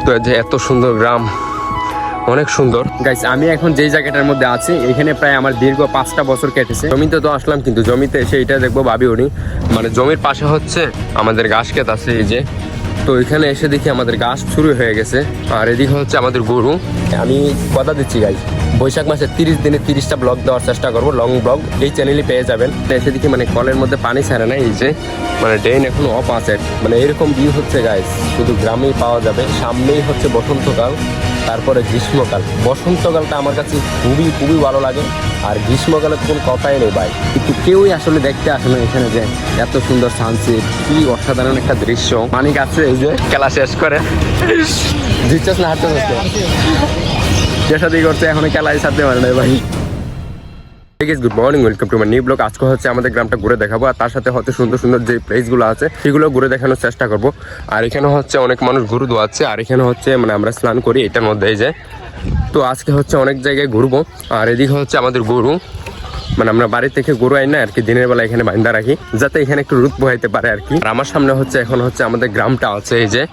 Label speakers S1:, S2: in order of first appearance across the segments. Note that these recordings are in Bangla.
S1: তো যে এত সুন্দর গ্রাম, অনেক সুন্দর গাইস। আমি এখন যেই জায়গাটার মধ্যে আছি এখানে প্রায় আমার দীর্ঘ 5টা বছর কেটেছে। জমিতে তো আসলাম, কিন্তু জমিতে এসে এটা দেখবো ভাবি উনি, মানে জমির পাশে হচ্ছে আমাদের ঘাস ক্ষেত আছে এই যে। তো এখানে এসে দেখি আমাদের গাছ শুরু হয়ে গেছে, আর এদিকে হচ্ছে আমাদের গরু। আমি কথা দিচ্ছি গাইস, বৈশাখ মাসে 30 দিনে 30টা ব্লগ দেওয়ার চেষ্টা করবো, লং ব্লগ এই চ্যানেলে পেয়ে যাবেন। এসে দেখি মানে কলের মধ্যে পানি ছাড়ে না এই যে, মানে ড্রেন এখন অফ আছে, মানে এরকম ভিউ হচ্ছে গাইস শুধু গ্রামেই পাওয়া যাবে। সামনেই হচ্ছে বসন্তকাল, তারপরে গ্রীষ্মকাল। বসন্তকালটা আমার কাছে খুবই খুবই ভালো লাগে, আর গ্রীষ্মকালে তো কোনো কথাই নেই ভাই। কিন্তু কেউই আসলে দেখতে আসে না এখানে যে এত সুন্দর সানসেট, কি অসাধারণ একটা দৃশ্য। মানিক আছে এই যে খেলা শেষ করে জিতছাস না হারতে হচ্ছে যেসাদি করছে, এখন খেলাই ছাড়তে পারে না ভাই। Good morning, welcome to my new blog. আজকে হচ্ছে আমাদের গ্রামটা ঘুরে দেখাবো, আর তার সাথে হচ্ছে সুন্দর সুন্দর যে প্লেসগুলো আছে সেগুলো ঘুরে দেখানোর চেষ্টা করব। আর এখানে হচ্ছে অনেক মানুষ গরু দোয়াচ্ছে, আর এখানে হচ্ছে মানে আমরা স্নান করি এটার মধ্যে এই যে। তো আজকে হচ্ছে অনেক জায়গায় ঘুরবো, আর এদিকে হচ্ছে আমাদের গরু, মানে আমরা বাড়ি থেকে গরু আই না আর কি, দিনের বেলা এখানে বান্ধা রাখি যাতে এখানে একটু রোদ বহাইতে পারে আর কি। আর আমার সামনে হচ্ছে এখন হচ্ছে আমাদের গ্রামটা আছে এই যে।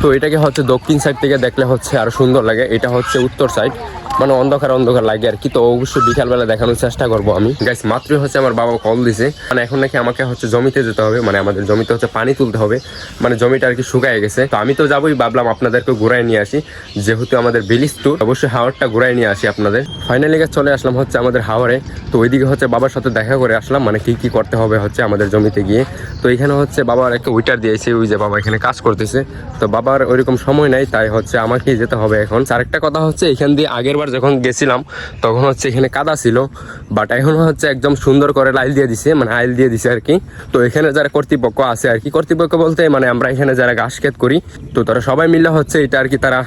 S1: তো এটাকে হচ্ছে দক্ষিণ সাইড থেকে দেখলে হচ্ছে আরো সুন্দর লাগে, এটা হচ্ছে উত্তর সাইড, মানে অন্ধকার অন্ধকার লাগে আর কি। তো অবশ্যই বিকালবেলা দেখানোর চেষ্টা করবো আমি গাইস। মাত্রই হচ্ছে আমার বাবা কল দিছে, মানে এখন নাকি আমাকে হচ্ছে জমিতে যেতে হবে, মানে আমাদের জমিতে হচ্ছে পানি তুলতে হবে, মানে জমিটা আর কি শুকায় গেছে। তো আমি তো যাবোই, ভাবলাম আপনাদেরকে ঘুরাই নিয়ে আসি, যেহেতু আমাদের বিলিজ ট্যুর, অবশ্যই হাওড়টা ঘুরাই নিয়ে আসি আপনাদের। ফাইনালি চলে আসলাম হচ্ছে আমাদের হাওড়ে। তো ওইদিকে হচ্ছে বাবার সাথে দেখা করে আসলাম, মানে কি কি করতে হবে হচ্ছে আমাদের জমিতে গিয়ে। তো এখানে হচ্ছে বাবার একটা উইটার দিয়েছে, ওই যে বাবা এখানে কাজ করতেছে। তো বাবার ওইরকম সময় নাই, তাই হচ্ছে আমাকেই যেতে হবে এখন। আরেকটা কথা হচ্ছে, এখান দিয়ে আগের বার যখন গেছিলাম তখন হচ্ছে এখানে কাদা ছিল, বাট এখন হচ্ছে একদম সুন্দর করে লাইল দিয়ে দিছে, মানে আইল দিয়ে দিছে আর কি। তো এখানে যারা কর্তৃপক্ষ আছে আর কি, কর্তৃপক্ষ বলতে মানে আমরা এখানে যারা ঘাস ক্ষেত করি, তো তারা সবাই মিলে হচ্ছে এটা আর কি, তারা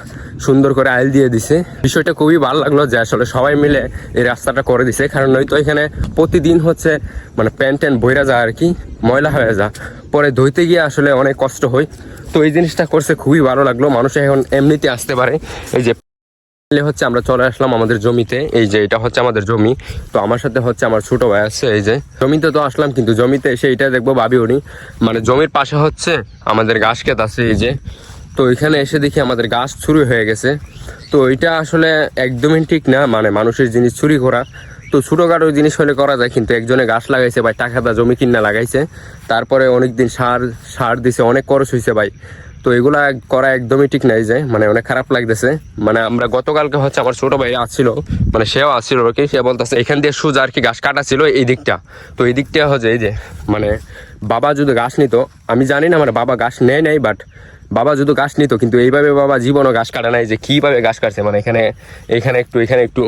S1: সুন্দর করে আইল দিয়ে দিছে। বিষয়টা খুবই ভালো লাগলো যে আসলে সবাই মিলে এই রাস্তাটা করে দিছে, কারণ নয়তো এখানে প্রতিদিন হচ্ছে মানে প্যান্ট ট্যান্ট বইরা যায় আর কি, ময়লা হয়ে যায়, পরে ধুইতে গিয়ে আসলে অনেক কষ্ট হয়। তো এই জিনিসটা করছে খুবই ভালো লাগলো, মানুষ এখন এমনিতে আসতে পারে। এই যে হচ্ছে আমরা চলে আসলাম আমাদের জমিতে, এই যে এটা হচ্ছে আমাদের জমি। তো আমার সাথে হচ্ছে আমার ছোট ভাই আছে এই যে। জমিতে তো আসলাম, কিন্তু জমিতে এসে এটা দেখবো ভাবি উনি, মানে জমির পাশে হচ্ছে আমাদের ঘাস ক্ষেত আছে এই যে। তো এখানে এসে দেখি আমাদের গাছ চুরি হয়ে গেছে। তো এটা আসলে একদমই ঠিক না, মানে মানুষের জিনিস চুরি করা। তো ছোটোখাটো জিনিস হলে করা যায়, কিন্তু একজনে গাছ লাগাইছে ভাই, টাকা দা জমি কিনা লাগাইছে, তারপরে অনেকদিন সার দিছে, অনেক খরচ হয়েছে ভাই। তো এগুলা করা একদমই ঠিক নাই যে, মানে অনেক খারাপ লাগতেছে। মানে আমরা গতকালকে হচ্ছে আমার ছোট ভাই আসছিল, মানে সেও আসছিল আর কি, সে বলতেছে এখান দিয়ে সোজা আর কি ঘাস কাটা ছিল এই দিকটা। তো এই দিকটা হচ্ছে এই যে, মানে বাবা যদি ঘাস নিত, আমি জানি না মানে বাবা ঘাস নেয় নাই, বাট বাবা যদি ঘাস নিত, কিন্তু এইভাবে বাবা জীবনও ঘাস কাটে নাই, যে কিভাবে ঘাস কাটছে, মানে এখানে একটু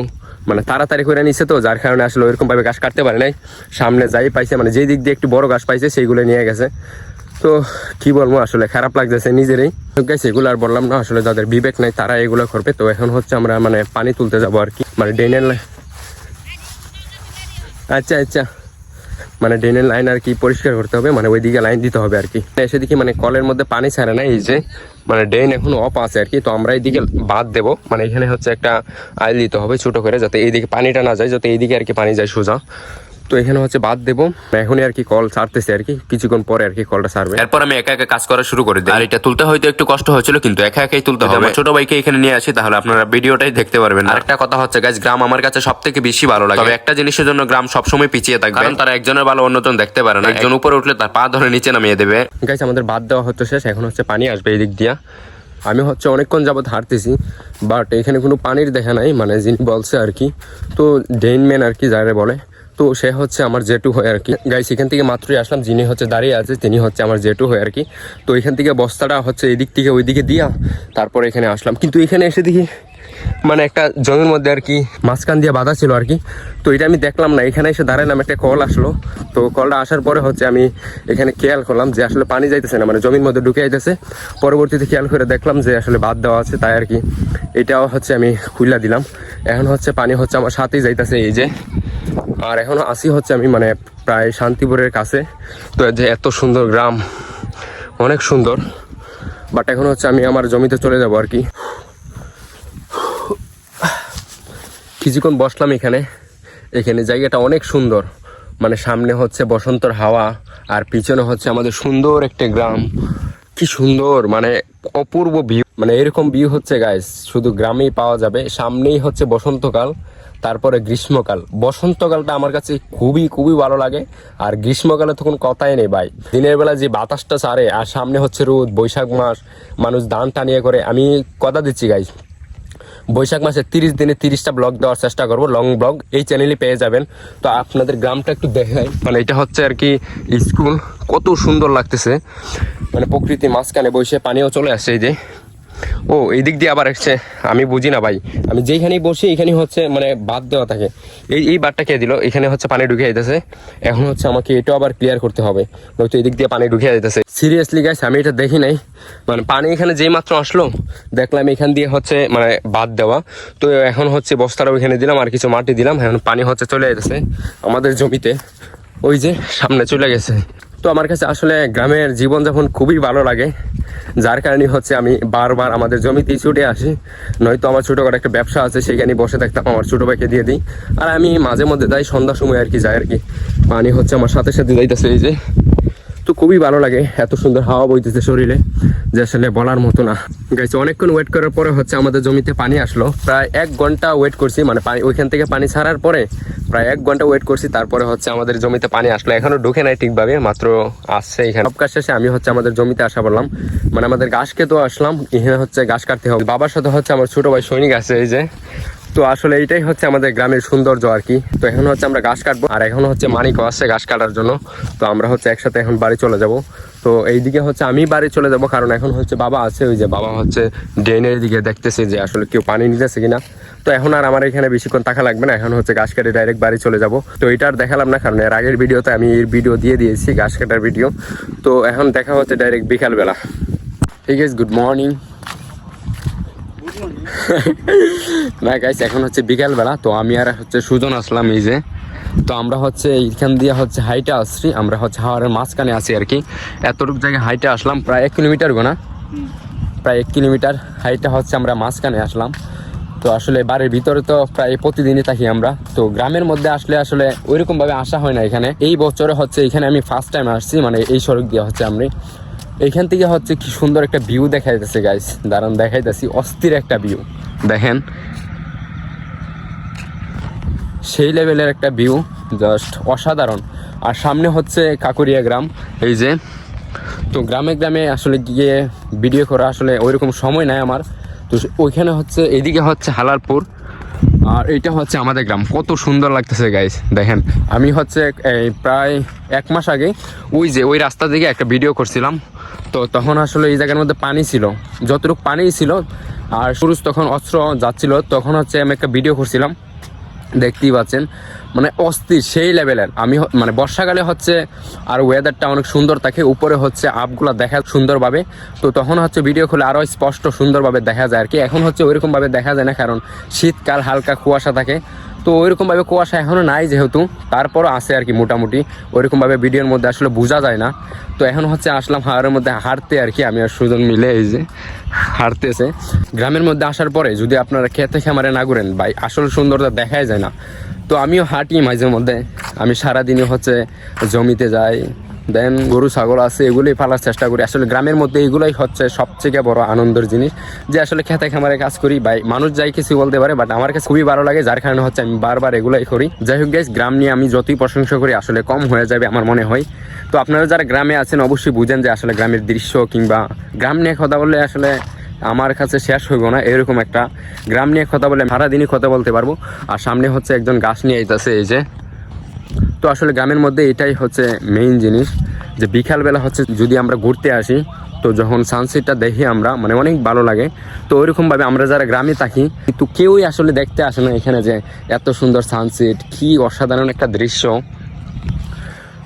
S1: মানে তাড়াতাড়ি করে নিচ্ছে, তো যার কারণে আসলে ওইরকম ভাবে ঘাস কাটতে পারে নাই। সামনে যাই পাইছে, মানে যেই দিক দিয়ে একটু বড় ঘাস পাইছে সেইগুলো নিয়ে গেছে। তো কি বলবো, আসলে খারাপ লাগতেছে নিজেরই। এগুলো আর বললাম না, আসলে যাদের বিবেক নাই তারা এগুলো করবে। তো এখন হচ্ছে আমরা মানে পানি তুলতে যাবো আর কি, মানে ড্রেনের আচ্ছা মানে ড্রেনের লাইন আর কি পরিষ্কার করতে হবে, মানে ওইদিকে লাইন দিতে হবে আর কি। এসে দেখি মানে কলের মধ্যে পানি ছাড়ে না এই যে, মানে ড্রেন এখন অফ আছে আর কি। তো আমরা এইদিকে বাদ দেবো, মানে এখানে হচ্ছে একটা আইল দিতে হবে ছোট করে, যাতে এইদিকে পানিটা না যায়, যাতে এইদিকে আর কি পানি যায় সোজা। তো এখানে হচ্ছে বাদ দেবো, এখনই আর কি কল ছাড়তেছে আর কি, কিছুক্ষণ পরে আর কি কলটা ছাড়বে।
S2: এরপর আমি একা একা কাজ করা শুরু করে দিই। আর এটা তুলতে হয়তো একটু কষ্ট হয়েছিল, কিন্তু একা একাই তুলতে হবে। ছোট ভাইকে এখানে নিয়ে আসি, তাহলে আপনারা ভিডিওটাই দেখতে পারবেন। আরেকটা কথা হচ্ছে গাইস, গ্রাম আমার কাছে সব থেকে বেশি ভালো লাগে, তবে একটা জিনিসের জন্য গ্রাম সবসময় পিছিয়ে থাকবে, কারণ তারা একজনের ভালো অন্যজন দেখতে পারে না। একজন উপরে উঠলে তার পা ধরে নিচে নামিয়ে দেবে।
S1: গাইস আমাদের বাদ দেওয়া হচ্ছে শেষ, এখন হচ্ছে পানি আসবে এই দিক দিয়া। আমি হচ্ছে অনেকক্ষণ যাবত হাঁটতেছি, বাট এখানে কোনো পানির দেখা নাই, মানে যিনি বলছে আর কি। তো ড্রেনম্যান আর কি যারে বলে, তো সে হচ্ছে আমার জেঠু হয় আর কি। গাইস এখান থেকে মাত্রই আসলাম, যিনি হচ্ছে দাঁড়িয়ে আছে তিনি হচ্ছে আমার জেঠু হয় আর কি। তো এখান থেকে বস্তাটা হচ্ছে এদিক থেকে ওইদিকে দিয়া তারপরে এখানে আসলাম, কিন্তু এখানে এসে দেখি মানে একটা জমির মধ্যে আর কি মাঝখান দিয়ে বাঁধা ছিল আর কি। তো এটা আমি দেখলাম না, এখানে এসে দাঁড়ালাম, একটা কল আসলো। তো কলটা আসার পরে হচ্ছে আমি এখানে খেয়াল করলাম যে আসলে পানি যাইতেছে না, মানে জমির মধ্যে ঢুকে যাইতেছে। পরবর্তীতে খেয়াল করে দেখলাম যে আসলে বাদ দেওয়া আছে, তাই আর কি এটাও হচ্ছে আমি খুইলা দিলাম। এখন হচ্ছে পানি হচ্ছে আমার সাথেই যাইতেছে এই যে। আর এখনো আসি হচ্ছে আমি মানে প্রায় শান্তিপুরের কাছে। তো যে এত সুন্দর গ্রাম, অনেক সুন্দর, বাট এখন হচ্ছে আমি আমার জমিতে চলে যাব আর কি। কিছুক্ষণ বসলাম এখানে জায়গাটা অনেক সুন্দর, মানে সামনে হচ্ছে বসন্তর হাওয়া, আর পিছনে হচ্ছে আমাদের সুন্দর একটা গ্রাম। কি সুন্দর, মানে অপূর্ব ভিউ। মানে এরকম ভিউ হচ্ছে গাইস শুধু গ্রামেই পাওয়া যাবে। সামনেই হচ্ছে বসন্তকাল, তারপরে গ্রীষ্মকাল। বসন্তকালটা আমার কাছে খুবই খুবই ভালো লাগে, আর গ্রীষ্মকালে তখন কথাই নেই ভাই। দিনের বেলা যে বাতাসটা ছাড়ে, আর সামনে হচ্ছে রোদ। বৈশাখ মাস, মানুষ ধান টানিয়ে করে। আমি কথা দিচ্ছি গাইস, বৈশাখ মাসে 30 দিনে 30টা ব্লগ দেওয়ার চেষ্টা করব, লং ব্লগ এই চ্যানেলে পেয়ে যাবেন। তো আপনাদের গ্রামটা একটু দেখাই, মানে এটা হচ্ছে আর কি স্কুল। কত সুন্দর লাগতেছে, মানে প্রকৃতি মাঝখানে বসে, পানিও চলে আসছে এই যে। ও এই দিক দিয়ে আবার আসছে, আমি বুঝি না ভাই। আমি যেখানেই বসি এখানে হচ্ছে মানে বাদ দেওয়া থাকে। এই বারটা কে দিল, এখানে হচ্ছে পানি ঢুকে যাইতেছে। এখন হচ্ছে আমাকে এটাও আবার ক্লিয়ার করতে হবে, নয়তো এই দিক দিয়ে পানি ঢুকে যাইতেছে। সিরিয়াসলি গাইস, আমি এটা দেখি নাই। মানে পানি এখানে যেই মাত্র আসলো, দেখলাম এখান দিয়ে হচ্ছে মানে বাদ দেওয়া। তো এখন হচ্ছে বস্তাটাও এখানে দিলাম, আর কিছু মাটি দিলাম। এখন পানি হচ্ছে চলে যাইতেছে আমাদের জমিতে, ওই যে সামনে চলে গেছে। তো আমার কাছে আসলে গ্রামের জীবনযাপন খুবই ভালো লাগে, যার কারণে হচ্ছে আমি বারবার আমাদের জমিতেই ছুটে আসি। নয়তো আমার ছোটোখাটো একটা ব্যবসা আছে, সেখানে বসে থাকতাম, আমার ছোটো ভাইকে দিয়ে দিই। আর আমি মাঝে মধ্যে যাই, সন্ধ্যার সময় আর কি যাই আর কি। পানি হচ্ছে আমার সাথে সাথে যাইতেছে এই যে। তো খুবই ভালো লাগে, এত সুন্দর হাওয়া বইতেছে শরীরে যে আসলে বলার মতো না। গাইস অনেকক্ষণ ওয়েট করার পরে হচ্ছে আমাদের জমিতে পানি আসলো। প্রায় 1 ঘন্টা ওয়েট করছি, মানে পানি ওইখান থেকে পানি ছাড়ার পরে প্রায় 1 ঘন্টা ওয়েট করছি। তারপরে হচ্ছে আমাদের জমিতে পানি আসলো। এখনো ঢুকে নাই ঠিকভাবে, মাত্র আসছে। এখানে সব কাজ শেষে আমি হচ্ছে আমাদের জমিতে আসা বললাম, মানে আমাদের ঘাস খেতেও আসলাম। এখানে হচ্ছে ঘাস কাটতে হবে। বাবার সাথে হচ্ছে আমার ছোট ভাই সৈনিক আছে এই যে। তো আসলে এইটাই হচ্ছে আমাদের গ্রামের সৌন্দর্য আর কি। তো এখন হচ্ছে আমরা ঘাস কাটবো, আর এখন হচ্ছে মানিকও আসছে ঘাস কাটার জন্য। তো আমরা হচ্ছে একসাথে এখন বাড়ি চলে যাব। তো এইদিকে হচ্ছে আমি বাড়ি চলে যাব, কারণ এখন হচ্ছে বাবা আছে, ওই যে বাবা হচ্ছে ড্রেনের দিকে দেখতেছে যে আসলে কেউ পানি নিতেছে কিনা। তো এখন আর আমার এখানে বেশিক্ষণ থাকা লাগবে না, এখন হচ্ছে ঘাস কেটে ডাইরেক্ট বাড়ি চলে যাব। তো এটা আর দেখালাম না, কারণ এর আগের ভিডিওতে আমি এর ভিডিও দিয়ে দিয়েছি, ঘাস কাটার ভিডিও। তো এখন দেখা হচ্ছে ডাইরেক্ট বিকালবেলা। ঠিক আছে, গুড মর্নিং। না গাইস, এখন হচ্ছে বিকালবেলা। তো আমি আর হচ্ছে সুজন আসলাম এই যে। তো আমরা হচ্ছে এইখান দিয়ে হচ্ছে হাইটে আসছি, আমরা হচ্ছে হাওয়ারের মাঝখানে আছি আর কি। এতটুকু জায়গায় হাইটে আসলাম, প্রায় 1 কিলোমিটার গোনা, প্রায় 1 কিলোমিটার হাইটে হচ্ছে আমরা মাঝখানে আসলাম। তো আসলে বাড়ির ভিতরে তো প্রায় প্রতিদিনই থাকি আমরা। তো গ্রামের মধ্যে আসলে আসলে ওইরকমভাবে আসা হয় না এখানে। এই বছরে হচ্ছে এখানে আমি ফার্স্ট টাইম আসছি, মানে এই সড়ক দিয়ে হচ্ছে আমি। এইখান থেকে হচ্ছে কি সুন্দর একটা ভিউ দেখাইতেছে গাইস, দাঁড়ান দেখাইতেছি। অস্থির একটা ভিউ দেখেন, সেই লেভেলের একটা ভিউ, জাস্ট অসাধারণ। আর সামনে হচ্ছে কাকুরিয়া গ্রাম এই যে। তো গ্রামে গ্রামে আসলে গিয়ে ভিডিও করা আসলে ওইরকম সময় নাই আমার। তো ওইখানে হচ্ছে, এদিকে হচ্ছে হালালপুর, আর এইটা হচ্ছে আমাদের গ্রাম। কত সুন্দর লাগতেছে গাইস দেখেন। আমি হচ্ছে প্রায় 1 মাস আগে ওই যে ওই রাস্তা দিকে একটা ভিডিও করছিলাম। তো তখন আসলে এই জায়গার মধ্যে পানি ছিল, যতটুকু পানি ছিল। আর সুরজ তখন অস্ত্র যাচ্ছিল, তখন হচ্ছে আমি একটা ভিডিও করছিলাম, দেখতেই পাচ্ছেন। মানে অস্থির সেই লেভেলের। আমি মানে বর্ষাকালে হচ্ছে আর ওয়েদারটা অনেক সুন্দর থাকে, উপরে হচ্ছে আপগুলো দেখা সুন্দরভাবে। তো তখন হচ্ছে ভিডিও খুলে আরও স্পষ্ট সুন্দরভাবে দেখা যায় আর কি। এখন হচ্ছে ওইরকমভাবে দেখা যায় না, কারণ শীতকাল, হালকা কুয়াশা থাকে। তো ওইরকমভাবে কুয়াশা এখনও নাই যেহেতু, তারপরও আছে আর কি মোটামুটি। ওইরকমভাবে ভিডিওর মধ্যে আসলে বোঝা যায় না। তো এখন হচ্ছে আসলাম হাওয়ারের মধ্যে হাঁটতে আর কি, আমি আর সুজন মিলে এই যে হাঁটতেছে। গ্রামের মধ্যে আসার পরে যদি আপনারা খেতে খামারে না ঘুরেন ভাই, আসল সৌন্দর্য দেখাই যায় না। তো আমিও হাঁটি মাঝে মধ্যে। আমি সারাদিনই হচ্ছে জমিতে যাই, দেন গরু ছাগল আছে, এগুলোই পালার চেষ্টা করি। আসলে গ্রামের মধ্যে এগুলোই হচ্ছে সবথেকে বড় আনন্দের জিনিস, যে আসলে খেতে খামারে কাজ করি ভাই। মানুষ যাই কিছু বলতে পারে, বাট আমার কাছে খুবই ভালো লাগে, যার কারণে হচ্ছে আমি বারবার এগুলাই করি। যাই হোক গাইস, গ্রাম নিয়ে আমি যতই প্রশংসা করি আসলে কম হয়ে যাবে আমার মনে হয়। তো আপনারা যারা গ্রামে আছেন অবশ্যই বুঝেন যে আসলে গ্রামের দৃশ্য কিংবা গ্রাম নিয়ে কথা বললে আসলে আমার কাছে শেষ হইব না। এরকম একটা গ্রাম নিয়ে কথা বলে সারাদিনই কথা বলতে পারবো। আর সামনে হচ্ছে একজন গাছ নিয়ে আইতাছে এই যে। তো আসলে গ্রামের মধ্যে এটাই হচ্ছে মেইন জিনিস, যে বিকালবেলা হচ্ছে যদি আমরা ঘুরতে আসি, তো যখন সানসেটটা দেখি আমরা, মানে অনেক ভালো লাগে। তো ওইরকমভাবে আমরা যারা গ্রামে থাকি, কিন্তু কেউই আসলে দেখতে আসে না এখানে যে এত সুন্দর সানসেট, কি অসাধারণ একটা দৃশ্য।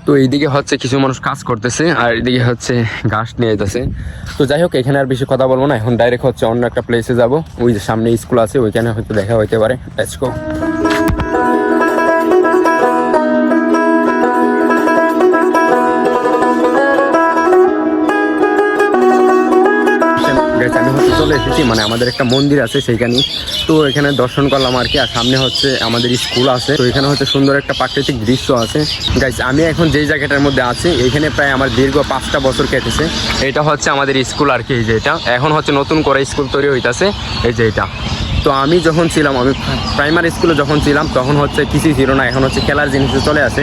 S1: তো এইদিকে হচ্ছে কিছু মানুষ কাজ করতেছে, আর এইদিকে হচ্ছে ঘাস নিয়ে যেতেছে। তো যাই হোক, এখানে আর বেশি কথা বলবো না, এখন ডাইরেক্ট হচ্ছে অন্য একটা প্লেসে যাব। ওই যে সামনে স্কুল আছে, ওইখানে হয়তো দেখা হইতে পারে। Let's go. গাইস আমি হচ্ছে চলে এসেছি, মানে আমাদের একটা মন্দির আছে সেইখানে, তো এখানে দর্শন করলাম আর কি। আর সামনে হচ্ছে আমাদের স্কুল আছে, তো এখানে হচ্ছে সুন্দর একটা প্রাকৃতিক দৃশ্য আছে। গাইস আমি এখন যেই জায়গাটার মধ্যে আছি এখানে প্রায় আমার দীর্ঘ 5টা বছর কেটেছে। এটা হচ্ছে আমাদের স্কুল আর কি, এই যে এটা এখন হচ্ছে নতুন করে স্কুল তৈরি হইতাছে, এই যে এটা। তো আমি যখন ছিলাম, আমি প্রাইমারি স্কুলে যখন ছিলাম তখন হচ্ছে কিছুই ছিল না, এখন হচ্ছে খেলার জিনিস চলে আসে।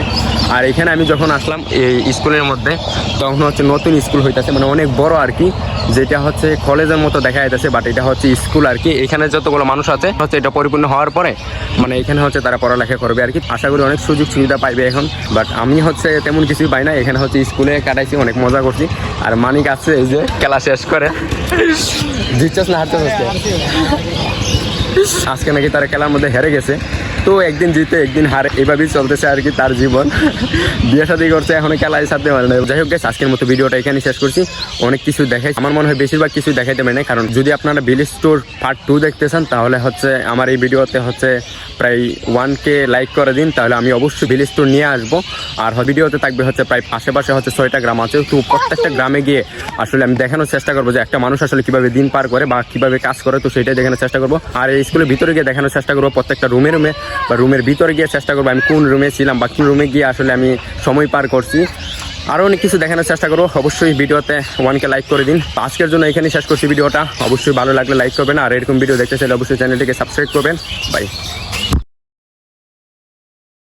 S1: আর এখানে আমি যখন আসলাম এই স্কুলের মধ্যে তখন হচ্ছে নতুন স্কুল হইতাছে, মানে অনেক বড় আর কি, যেটা হচ্ছে কলেজের মতো দেখা যাইতেছে, বাট এটা হচ্ছে স্কুল আর কি। এখানে যতগুলো মানুষ আছে হচ্ছে এটা পরিপূর্ণ হওয়ার পরে মানে এখানে হচ্ছে তারা পড়ালেখা করবে আর কি। আশা করি অনেক সুযোগ সুবিধা পাইবে এখন, বাট আমি হচ্ছে তেমন কিছুই পাই না। এখানে হচ্ছে স্কুলে কাটাইছি, অনেক মজা করছি। আর মানিক আছে এই যে খেলা শেষ করে জিতছস না হারতেছ আজকে নাকি তারা খেলার মধ্যে হেরে গেছে, তো একদিন জিতে একদিন হারে, এভাবেই চলতেছে আর কি তার জীবন। বিয়ে শাদী করছে, এখনো খেলায় সাথে পারে না। যাই হোক গাইস, আজকের মতো ভিডিওটা এখানে শেষ করছি। অনেক কিছু দেখাই, আমার মনে হয় বেশিরভাগ কিছু দেখাইতে পারি না, কারণ যদি আপনারা ভিলেজ ট্যুর পার্ট 2 দেখতে চান তাহলে হচ্ছে আমার এই ভিডিওতে হচ্ছে প্রায় 1K লাইক করে দিন, তাহলে আমি অবশ্যই ভিলেজ ট্যুর নিয়ে আসবো। আর ভিডিওতে থাকবে হচ্ছে প্রায় আশেপাশে হচ্ছে 6টা গ্রাম আছে, তো প্রত্যেকটা গ্রামে গিয়ে আসলে আমি দেখানোর চেষ্টা করবো যে একটা মানুষ আসলে কিভাবে দিন পার করে বা কিভাবে কাজ করে, তো সেটাই দেখানোর চেষ্টা করবো। আর এই স্কুলের ভিতরে গিয়ে দেখানোর চেষ্টা করবো প্রত্যেকটা রুমে বা রুমের ভিতরে গিয়ে চেষ্টা করবো আমি কোন রুমে ছিলাম বা কোন রুমে গিয়ে আসলে আমি সময় পার করছি। আরও অনেক কিছু দেখানোর চেষ্টা করবো। অবশ্যই ভিডিওতে 1K লাইক করে দিন। আজকের জন্য এখানেই শেষ করছি ভিডিওটা। অবশ্যই ভালো লাগলে লাইক করবেন, আর এরকম ভিডিও দেখতে চাইলে অবশ্যই চ্যানেলটিকে সাবস্ক্রাইব করবেন। বাই।